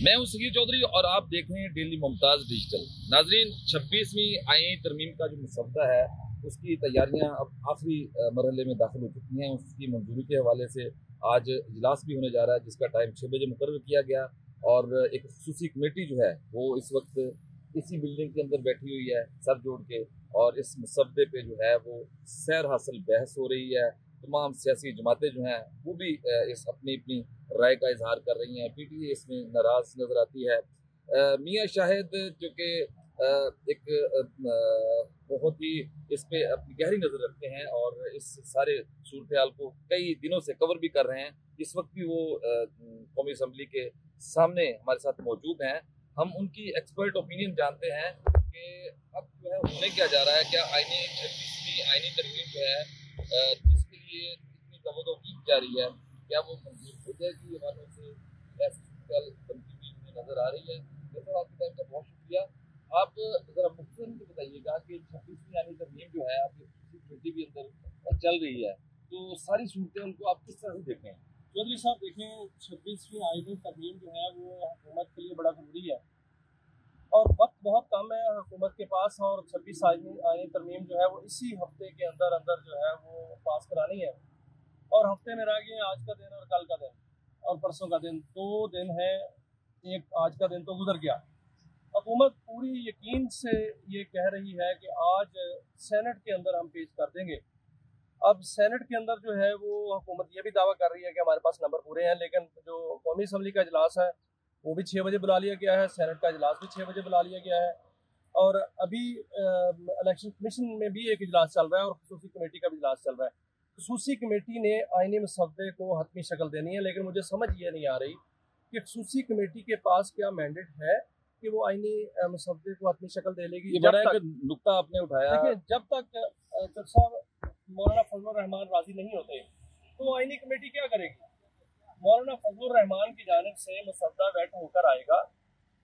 मैं हूं सगीर चौधरी और आप देख रहे हैं डेली मुमताज डिजिटल। नाजरीन, 26वीं आईनी तरमीम का जो मसवदा है उसकी तैयारियां अब आखिरी मरहले में दाखिल हो चुकी हैं। उसकी मंजूरी के हवाले से आज इजलास भी होने जा रहा है जिसका टाइम 6 बजे मुकर्रर किया गया और एक खुसूसी कमेटी जो है वो इस वक्त इसी बिल्डिंग के अंदर बैठी हुई है सर जोड़ के, और इस मसवदे पे जो है वो सैर हासिल बहस हो रही है। तमाम सियासी जमातें जो हैं वो भी इस अपनी अपनी राय का इजहार कर रही हैं। पीटीए इसमें नाराज नजर आती है। मियां शाहिद जो कि एक बहुत ही इस पे अपनी गहरी नजर रखते हैं और इस सारे सूरत हाल को कई दिनों से कवर भी कर रहे हैं। इस वक्त भी वो कौमी असम्बली के सामने हमारे साथ मौजूद हैं। हम उनकी एक्सपर्ट ओपिनियन जानते हैं कि अब जो है होने क्या जा रहा है। क्या आईनी 26वीं आईनी तरमीम जो है जिसके लिए इतनी कवदो की जा रही है, क्या वो मंजूर हो जाएगी हमारे से, ऐसी बनती हुई नजर आ रही है। वैसे आपके टाइम का बहुत शुक्रिया। आप जरा मुख्तसर से बताइएगा कि 26वीं आईनी तरमीम जो है आपकी कमेटी के अंदर चल रही है, तो सारी सूरतें उनको आप किस तरह से देखें। चौधरी साहब देखें, 26वीं आईनी तरमीम जो है वो हुकूमत के लिए बड़ा ज़रूरी है और वक्त बहुत कम है हुकूमत के पास, और 26 आईनी तरमीम जो है वो इसी हफ्ते के अंदर अंदर जो है वो पास करानी है। और हफ्ते में रह गए आज का दिन और कल का दिन और परसों का दिन, 2 दिन है। एक आज का दिन तो गुजर गया। हुकूमत पूरी यकीन से ये कह रही है कि आज सेनेट के अंदर हम पेश कर देंगे। अब सेनेट के अंदर जो है वो हुकूमत ये भी दावा कर रही है कि हमारे पास नंबर पूरे हैं, लेकिन जो कौमी असम्बली का इजलास है वो भी 6 बजे बुला लिया गया है, सेनेट का इजलास भी 6 बजे बुला लिया गया है। और अभी इलेक्शन कमीशन में भी एक इजलास चल रहा है और खसूसी कमेटी का भी इजलास चल रहा है। खसूसी कमेटी ने आईनी मसवदे को हतमी शक्ल देनी है, लेकिन मुझे समझ ये नहीं आ रही कि खसूसी कमेटी के पास क्या मैंडेट है कि वो आईनी मसवदे को हतमी शक्ल दे लेगी। ये बड़ा एक नुक्ता आपने उठाया। देखिए, जब तक साहब मौलाना फजलुर रहमान राजी नहीं होते तो आईनी कमेटी क्या करेगी। मौलाना फजलुर रहमान की जानिब से मसवदा वेट होकर आएगा,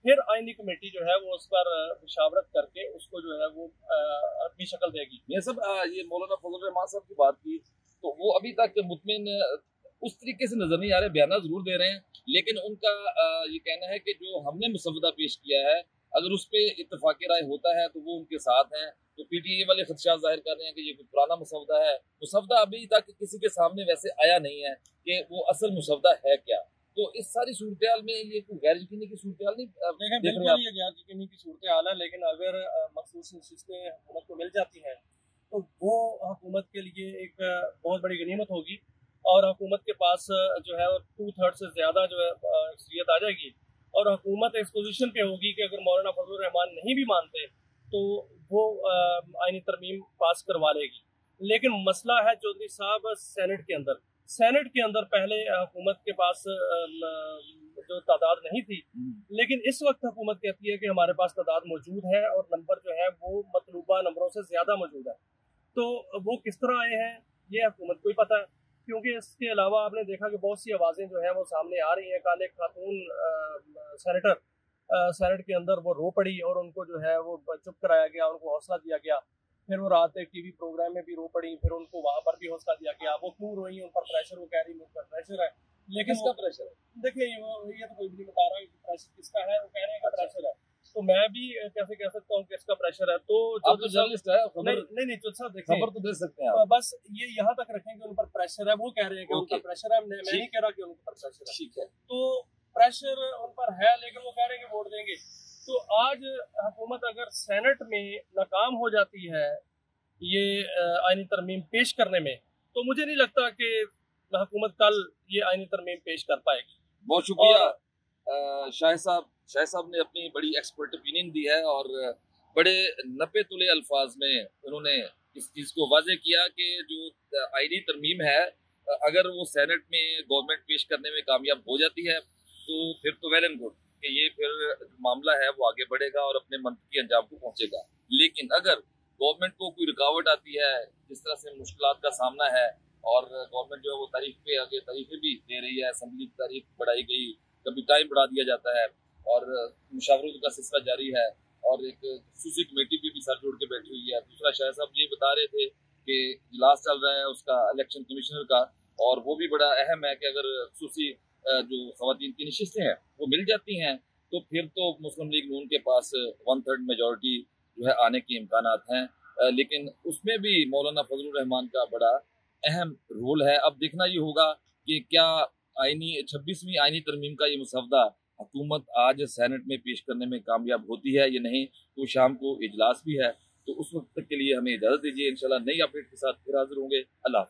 फिर आईनी कमेटी जो है वो उस पर मुशावरत करके उसको जो है वो अपनी शक्ल देगी। ये सब ये मौलाना फजलुर रहमान साहब की बात की तो वो अभी तक मुतमिन उस तरीके से नजर नहीं आ रहे। बयान जरूर दे रहे हैं, लेकिन उनका ये कहना है कि जो हमने मसवदा पेश किया है अगर उस पर इत्तफाक़ राय होता है तो वो उनके साथ हैं। तो पीटीए वाले खदशात जाहिर कर रहे हैं कि ये कोई पुराना मसवदा है। मसवदा अभी तक किसी के सामने वैसे आया नहीं है कि वो असल मसवदा है क्या। तो इस सारी सूरत हाल में ये कोई गैर यकीनी की सूरत हाल नहीं देख रहे हैं। ये गैर यकीनी की सूरत हाल है, लेकिन अगर मखसूस नशिस्तें हुकूमत को मिल जाती हैं तो वो हुकूमत के लिए एक बहुत बड़ी गनीमत होगी और हुकूमत के पास जो है 2/3 से ज़्यादा जो है अक्सरियत आ जाएगी और हुकूमत इस पोजीशन पे होगी कि अगर मौलाना फजलुर रहमान नहीं भी मानते तो वो आईनी तरमीम पास करवा लेगी। लेकिन मसला है चौधरी साहब सेनेट के अंदर पहले हुकूमत के पास जो तादाद नहीं थी, लेकिन इस वक्त हुकूमत कहती है कि हमारे पास तादाद मौजूद है और नंबर जो है वो मतलूबा नंबरों से ज़्यादा मौजूद है। तो वो किस तरह आए हैं ये हुकूमत को ही पता है, क्योंकि इसके अलावा आपने देखा कि बहुत सी आवाज़ें जो है वो सामने आ रही हैं। कल एक खातून सेनेट के अंदर वो रो पड़ी और उनको जो है वो चुप कराया गया, उनको हौसला दिया गया। फिर वो रात एक टीवी प्रोग्राम में भी रो पड़ी, फिर उनको वहाँ पर भी हौसला दिया गया। वो क्यों रोई, उन पर प्रेशर, वो कह रही मुझ पर प्रेशर है। लेकिन किसका प्रेशर है? देखिए, ये तो कोई भी नहीं बता रहा कि प्रेशर किसका है, वो कह रहे हैं कि प्रेशर है। तो मैं भी कैसे कह सकता हूँ कि इसका प्रेशर है। तो आप तो जर्नलिस्ट है, नहीं साहब देखिए, खबर तो दे सकते हैं आप। बस ये यहाँ तक रखें कि उन पर प्रेशर है। वो कह रहे हैं कि उनका प्रेशर है, मैं नहीं कह रहा कि उन पर प्रेशर है। ठीक है, तो प्रेशर उन पर है, लेकिन वो कह रहे हैं कि वोट देंगे। तो आज हुकूमत अगर सेनेट में नाकाम हो जाती है ये आईनी तरमीम पेश करने में, तो मुझे नहीं लगता कि हुकूमत कल ये आईनी तरमीम पेश कर पाएगी। बहुत शुक्रिया शाह साहब ने अपनी बड़ी एक्सपर्ट ओपिनियन दी है और बड़े नपे तुले अल्फाज में उन्होंने इस चीज़ को वाजे किया कि जो आईनी तरमीम है अगर वो सेनेट में गवर्नमेंट पेश करने में कामयाब हो जाती है तो फिर तो वेल एंड गुड कि ये फिर मामला है वो आगे बढ़ेगा और अपने मंतकी अंजाम को पहुंचेगा। लेकिन अगर गवर्नमेंट को कोई रुकावट आती है, जिस तरह से मुश्किलात का सामना है और गवर्नमेंट जो है वो तारीखें भी दे रही है, असम्बली की तारीख बढ़ाई गई, कभी टाइम बढ़ा दिया जाता है और मुशावरों का सिलसिला जारी है और एक खसूसी कमेटी भी सर जोड़ के बैठी हुई है। दूसरा शाह साहब ये बता रहे थे कि इजलास चल रहा है उसका इलेक्शन कमिश्नर का, और वो भी बड़ा अहम है कि अगर खसूसी जो खवातीन की नशिस्तें हैं वो मिल जाती हैं तो फिर तो मुस्लिम लीग नून के पास 1/3 मेजॉरिटी जो है आने के इम्कानात हैं। लेकिन उसमें भी मौलाना फजलुर रहमान का बड़ा अहम रोल है। अब देखना ये होगा कि क्या 26वीं आईनी तरमीम का ये मसवदा हुकूमत आज सेनेट में पेश करने में कामयाब होती है या नहीं। तो शाम को इजलास भी है, तो उस वक्त तक के लिए हमें इजाज़त दीजिए। इंशाल्लाह नई अपडेट के साथ फिर हाजिर होंगे। अल्लाह हाफ़िज़।